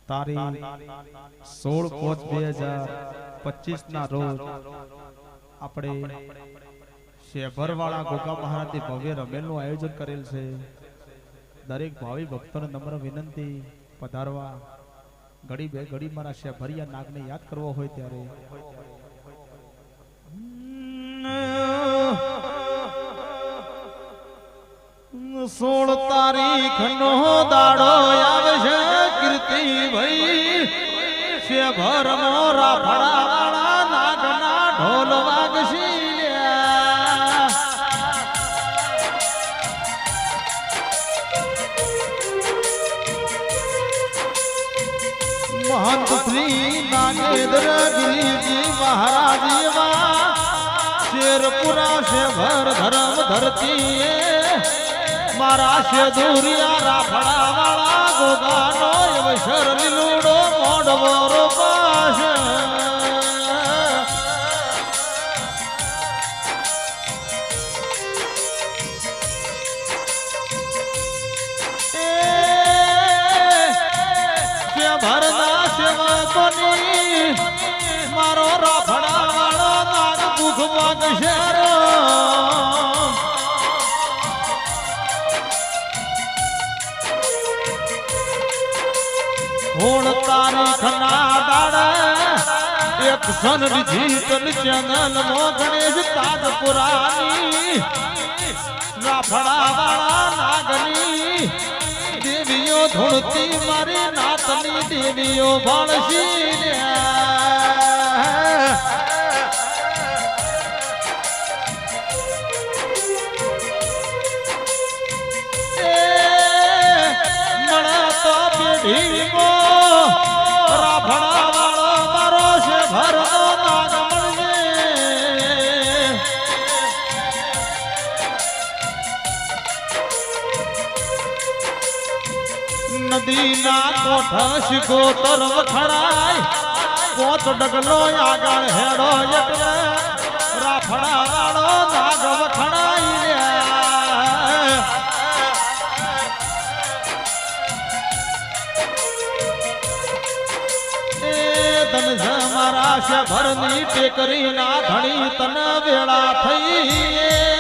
તારીખ 16/5/2025 ના રોજ આપણે શેભરવાળા ગોગા મહારાજની ભવ્ય રમેલનું આયોજન કરેલ છે. દરેક ભાવિ ભક્તોને નમ્ર વિનંતી પધારવા. ઘડી બે ઘડી મારા શેભરિયા નાગને યાદ કરવો હોય ત્યારે 16 તારીખનો દાડો આવશે કીર્તિ ભાઈ શેભર મોરા ફળાવાળા નાગના ઢોલ વાગશી महंत श्री नागेंद्र गिरिजी महाराज शेरपुरा से भर धर्म धरती मारा से दूरिया राफड़ा वाला गोगानो अवसर लीलूडो मोडवरो पास मारो राफड़ा वालो नाग भूख वाग शेरो होण तारीख ना दाड़ा एक सन डिजिटल चैनल मो गणेश ताज पुरानी राफड़ा वाला नागनी देवियों धुणती मारी नातनी देवियों बाळशी मणा तो पेढ़ीमो राफड़ा वालो मारो से भरनो नाग मणने नदी ना कोठा शिकोतर वखड़ाय कोच डगलो आगळ हेडो એટલે રાફડા વાળો નાગ વખણાઈ રે એ ધન મારા શેભરની ટેકરી ના ધણી તન વેળા થઈ